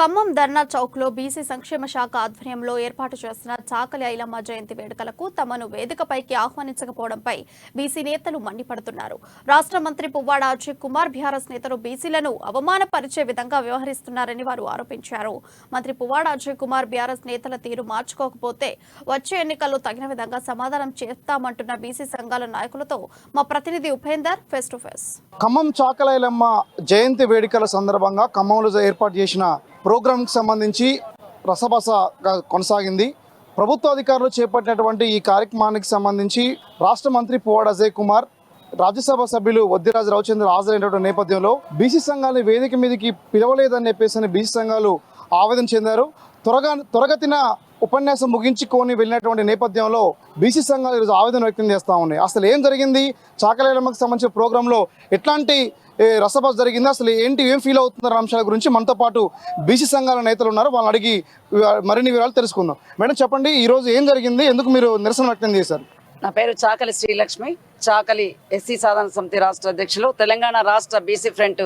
ఖమ్మం ధర్నా చౌక్ లో బీసీ సంక్షేమ శాఖ ఆధ్వర్యంలో ఏర్పాటు చేసిన చాకలి ఐలమ్మ జయంతి వేడుకలకు తమను వేదికపైకి ఆహ్వానించకపోవడంపై బీసీ నేతలు మండిపడుతున్నారు. రాష్ట్ర మంత్రి పువ్వాడ అజయ్ కుమార్ బీఆర్ఎస్ నేతలు బీసీలను అవమానపరిచే విధంగా వ్యవహరిస్తున్నారని వారు ఆరోపించారు. మంత్రి పువ్వాడ అజయ్ కుమార్ బీఆర్ఎస్ నేతల తీరు మార్చుకోకపోతే వచ్చే ఎన్నికల్లో తగిన విధంగా సమాధానం చేస్తామంటున్న బీసీ సంఘాల నాయకులతో మా ప్రతినిధి Upender face to face. Khammam Chakali Ilamma జయంతి వేడుకల సందర్భంగా ఖమ్మంలో ఏర్పాటు చేసిన ప్రోగ్రాంకి సంబంధించి రసబసగా కొనసాగింది. ప్రభుత్వ అధికారులు చేపట్టినటువంటి ఈ కార్యక్రమానికి సంబంధించి రాష్ట్ర మంత్రి పువ్వాడ అజయ్ కుమార్, రాజ్యసభ సభ్యులు వద్దిరాజు రవిచంద్ర హాజరైనటువంటి నేపథ్యంలో బీసీ సంఘాలను వేదిక మీదకి పిలవలేదని చెప్పేసి బీసీ సంఘాలు ఆవేదన చెందారు. త్వరగతిన ఉపన్యాసం ముగించుకొని వెళ్ళినటువంటి నేపథ్యంలో బీసీ సంఘాలు ఈరోజు ఆవేదన వ్యక్తం చేస్తూ ఉన్నాయి. అసలు ఏం జరిగింది, చాకలి ఐలమ్మకి సంబంధించిన ప్రోగ్రాంలో ఎట్లాంటి రసబస్ జరిగింది, అసలు ఏం ఫీల్ అవుతున్నారు అంశాల గురించి మనతో పాటు బీసీ సంఘాల నేతలు ఉన్నారు. వాళ్ళని అడిగి మరిన్ని వివరాలు తెలుసుకుందాం. మేడం చెప్పండి, ఈరోజు ఏం జరిగింది, ఎందుకు మీరు నిరసన వ్యక్తం చేశారు? నా పేరు చాకలి శ్రీలక్ష్మి, చాకలి ఎస్సీ సాధన సమితి రాష్ట్ర అధ్యక్షులు, తెలంగాణ రాష్ట్ర బీసీ ఫ్రంట్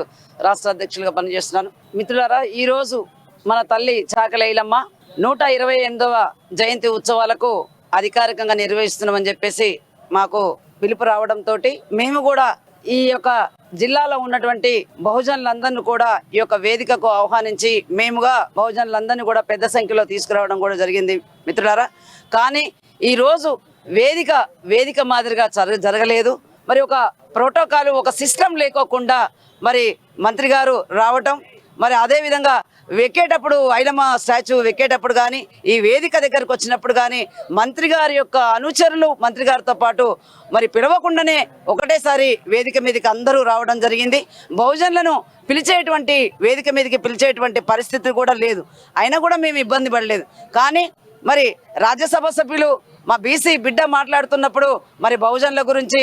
రాష్ట్ర అధ్యక్షులుగా పనిచేస్తున్నాను. మిత్రులారా, ఈరోజు మన తల్లి చాకలి ఐలమ్మ 128వ జయంతి ఉత్సవాలకు అధికారికంగా నిర్వహిస్తున్నామని చెప్పేసి మాకు పిలుపు రావడంతో మేము కూడా ఈ యొక్క జిల్లాలో ఉన్నటువంటి బహుజనులందరినీ కూడా ఈ యొక్క వేదికకు ఆహ్వానించి మేముగా బహుజనులందరినీ కూడా పెద్ద సంఖ్యలో తీసుకురావడం కూడా జరిగింది మిత్రులారా. కానీ ఈరోజు వేదిక మాదిరిగా జరగలేదు. మరి ఒక ప్రోటోకాల్, ఒక సిస్టమ్ లేకోకుండా మరి మంత్రి గారు రావటం, మరి అదేవిధంగా వెక్కేటప్పుడు ఐలమ్మ స్టాచ్యూ వెక్కేటప్పుడు కానీ ఈ వేదిక దగ్గరకు వచ్చినప్పుడు కానీ మంత్రి గారి యొక్క అనుచరులు మంత్రి గారితో పాటు మరి పిలవకుండానే ఒకటేసారి వేదిక మీదకి అందరూ రావడం జరిగింది. బహుజనులను పిలిచేటువంటి వేదిక మీదకి పిలిచేటువంటి పరిస్థితి కూడా లేదు. అయినా కూడా మేము ఇబ్బంది పడలేదు. కానీ మరి రాజ్యసభ సభ్యులు మా బీసీ బిడ్డ మాట్లాడుతున్నప్పుడు మరి బహుజనుల గురించి,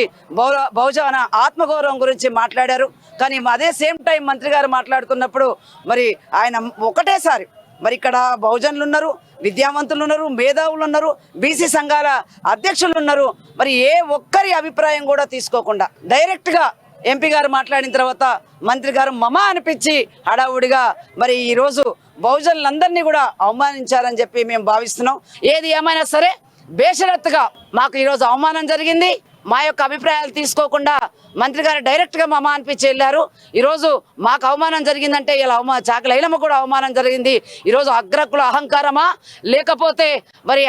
బహుజన ఆత్మగౌరవం గురించి మాట్లాడారు. కానీ అదే సేమ్ టైం మంత్రి గారు మాట్లాడుతున్నప్పుడు మరి ఆయన ఒకటేసారి మరి ఇక్కడ బహుజనులు ఉన్నారు, విద్యావంతులు ఉన్నారు, మేధావులు ఉన్నారు, బీసీ సంఘాల అధ్యక్షులు ఉన్నారు. మరి ఏ ఒక్కరి అభిప్రాయం కూడా తీసుకోకుండా డైరెక్ట్గా ఎంపీ గారు మాట్లాడిన తర్వాత మంత్రి గారు మమా అనిపించి హడావుడిగా మరి ఈరోజు బహుజనులందరినీ కూడా అవమానించారని చెప్పి మేము భావిస్తున్నాం. ఏది ఏమైనా సరే బేషరత్తుగా మాకు ఈరోజు అవమానం జరిగింది. మా యొక్క అభిప్రాయాలు తీసుకోకుండా మంత్రి గారు డైరెక్ట్గా మమా అనిపించి వెళ్ళారు. ఈరోజు మాకు అవమానం జరిగిందంటే ఇలా చాకలి ఐలమ్మ కూడా అవమానం జరిగింది. ఈరోజు అగ్రకుల అహంకారమా లేకపోతే మరి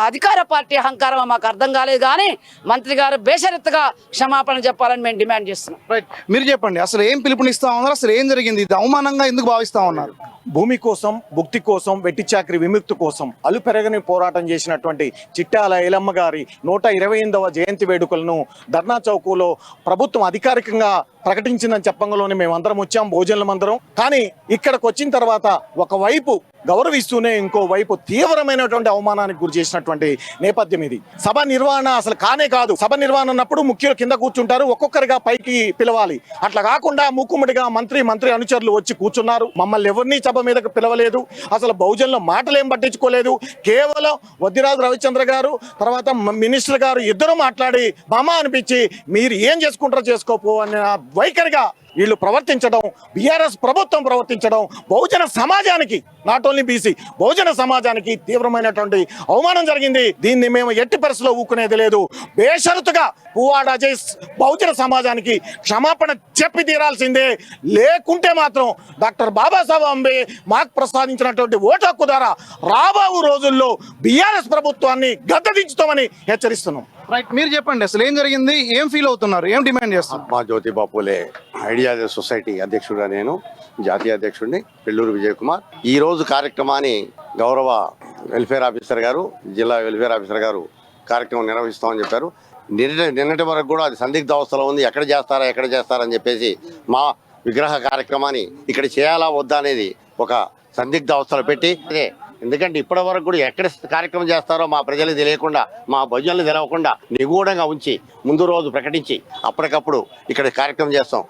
అధికార పార్టీ అహంకారమా మాకు అర్థం కాలేదు. కానీ మంత్రి గారు బేషరత్తుగా క్షమాపణ చెప్పాలని మేము డిమాండ్ చేస్తున్నాం. రైట్, మీరు చెప్పండి, అసలు ఏం పిలుపునిస్తా ఉన్నారు, అసలు ఏం జరిగింది, ఇది అవమానంగా ఎందుకు భావిస్తా ఉన్నారు? భూమి కోసం, భుక్తి కోసం, వెట్టి చాకరి విముక్తి కోసం అలుపెరగని పోరాటం చేసినటువంటి చిట్టాల ఐలమ్మ గారి 128వ జయంతి వేడుకలను ధర్నా చౌకులో ప్రభుత్వం అధికారికంగా ప్రకటించిందని చెప్పంగానే మేమందరం వచ్చాం, భోజనమందరం. కానీ ఇక్కడికి వచ్చిన తర్వాత ఒకవైపు గౌరవిస్తూనే ఇంకోవైపు తీవ్రమైనటువంటి అవమానానికి గురి చేసినటువంటి నేపథ్యం ఇది. సభ నిర్వహణ అసలు కానే కాదు. సభ నిర్వహణ అన్నప్పుడు ముఖ్యులు కింద కూర్చుంటారు, ఒక్కొక్కరిగా పైకి పిలవాలి. అట్లా కాకుండా మూకుమ్మడిగా మంత్రి అనుచరులు వచ్చి కూర్చున్నారు. మమ్మల్ని ఎవరిని సభ మీదకి పిలవలేదు. అసలు బహుజనుల మాటలు ఏం పట్టించుకోలేదు. కేవలం వద్దిరాజు రవిచంద్ర గారు తర్వాత మినిస్టర్ గారు ఇద్దరు మాట్లాడి మామ అనిపించి మీరు ఏం చేసుకుంటారో చేసుకోపో అనే వైఖరిగా వీళ్ళు ప్రవర్తించడం, బీఆర్ఎస్ ప్రభుత్వం ప్రవర్తించడం బహుజన సమాజానికి, నాట్ ఓన్లీ బీసీ బహుజన సమాజానికి తీవ్రమైనటువంటి అవమానం జరిగింది. దీన్ని మేము ఎట్టి పరిస్థితిలో ఊకునేది లేదు. బేషరతుగా పువ్వాడ అజయ్ బహుజన సమాజానికి క్షమాపణ చెప్పి తీరాల్సిందే. లేకుంటే మాత్రం డాక్టర్ బాబాసాహెబ్ అంబే మాకు ప్రసాదించినటువంటి ఓటు హక్కు ద్వారా రాబో రోజుల్లో బీఆర్ఎస్ ప్రభుత్వాన్ని గద్దెదించుతామని హెచ్చరిస్తున్నాం. రైట్, మీరు చెప్పండి, అసలు ఏం జరిగింది, ఏం ఫీల్ అవుతున్నారు, ఏం డిమాండ్ చేస్తున్నారు? మా జ్యోతిబా పూలే ఐడియా సొసైటీ అధ్యక్షుడిగా నేను, జాతీయ అధ్యక్షుడిని పెళ్ళూరు విజయ్ కుమార్. ఈ రోజు కార్యక్రమాన్ని గౌరవ వెల్ఫేర్ ఆఫీసర్ గారు, జిల్లా వెల్ఫేర్ ఆఫీసర్ గారు కార్యక్రమం నిర్వహిస్తామని చెప్పారు. నిన్నటి వరకు కూడా అది సందిగ్ధ అవస్థలో ఉంది. ఎక్కడ చేస్తారని చెప్పేసి మా విగ్రహ కార్యక్రమాన్ని ఇక్కడ చేయాలా వద్దా అనేది ఒక సందిగ్ధ అవస్థలో పెట్టి, ఎందుకంటే ఇప్పటి వరకు కూడా ఎక్కడ కార్యక్రమం చేస్తారో మా ప్రజలకు తెలియకుండా, మా భోజనాలు తెలవకుండా నిగూఢంగా ఉంచి ముందు రోజు ప్రకటించి అప్పటికప్పుడు ఇక్కడ కార్యక్రమం చేస్తాం.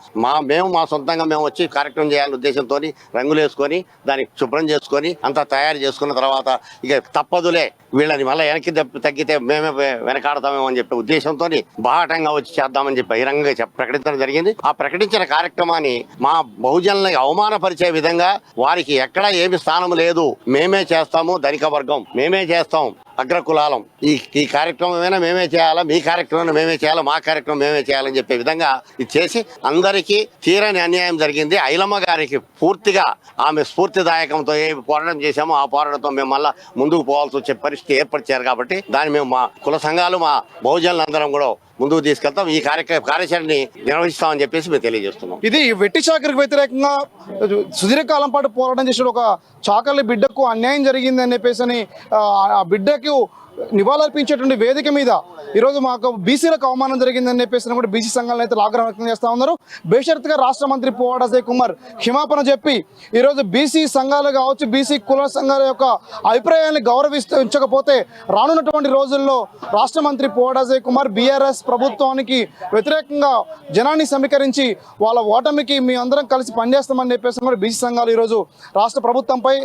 మా సొంతంగా మేము వచ్చి కార్యక్రమం చేయాలనే ఉద్దేశంతో రంగులు వేసుకొని దాన్ని శుభ్రం చేసుకొని అంతా తయారు చేసుకున్న తర్వాత ఇక తప్పదులే వీళ్ళని మళ్ళీ వెనక్కి తగ్గితే మేమే వెనకాడతామేమో అని చెప్పే ఉద్దేశంతో బాహటంగా వచ్చి చేద్దామని చెప్పి బహిరంగంగా ప్రకటించడం జరిగింది. ఆ ప్రకటించిన కార్యక్రమాన్ని మా బహుజనులకు అవమానపరిచే విధంగా వారికి ఎక్కడా ఏమి స్థానం లేదు, మేమే చేస్తాము, ధనిక వర్గం మేమే చేస్తాం, అగ్రకులాలం ఈ కార్యక్రమమైనా మేమే చేయాలా, మీ కార్యక్రమం మేమే చేయాలా, మా కార్యక్రమం మేమే చేయాలని చెప్పే విధంగా ఇది చేసి అందరికీ తీరని అన్యాయం జరిగింది. ఐలమ్మ గారికి పూర్తిగా ఆమె స్ఫూర్తిదాయకంతో ఏ పోరాటం చేశామో ఆ పోరాటంతో మేము మళ్ళా ముందుకు పోవాల్సి వచ్చే పరిస్థితి ఏర్పరిచారు. కాబట్టి దాన్ని మేము మా కుల సంఘాలు మా బహుజనులందరం కూడా ముందుకు తీసుకెళ్తాం, ఈ కార్యాచరణని నిర్వహిస్తామని చెప్పేసి మేము తెలియజేస్తున్నాం. ఇది వెట్టి చాకరికి వ్యతిరేకంగా సుదీర్ఘకాలం పాటు పోరాటం చేసిన ఒక చాకలి బిడ్డకు అన్యాయం జరిగింది అని చెప్పేసి ఆ బిడ్డకు నివాళులర్పించేటువంటి వేదిక మీద ఈరోజు మాకు బీసీలకు అవమానం జరిగిందని చెప్పేసి కూడా బీసీ సంఘాలను అయితే ఆగ్రహం వ్యక్తం చేస్తూ ఉన్నారు. బేషరతుగా రాష్ట్ర మంత్రి పువ్వాడ అజయ్ కుమార్ క్షమాపణ చెప్పి ఈరోజు బీసీ సంఘాలు కావచ్చు, బీసీ కుల సంఘాల యొక్క అభిప్రాయాన్ని గౌరవించకపోతే రానున్నటువంటి రోజుల్లో రాష్ట్ర మంత్రి పువ్వాడ అజయ్ కుమార్ బీఆర్ఎస్ ప్రభుత్వానికి వ్యతిరేకంగా జనాన్ని సమీకరించి వాళ్ళ ఓటమికి మీ అందరం కలిసి పనిచేస్తామని చెప్పేసి కూడా బీసీ సంఘాలు ఈరోజు రాష్ట్ర ప్రభుత్వంపై,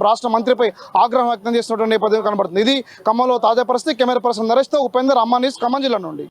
రాష్ట్ర మంత్రిపై ఆగ్రహం వ్యక్తం చేస్తున్నటువంటి నేపథ్యం కనబడుతుంది. ఇది ఖమ్మంలో తాజా పరిస్థితి. కెమెరా పర్సన్ నరేష్తో ఉపేందర్, అమ్మా న్యూస్, ఖమ్మం జిల్లా నుండి.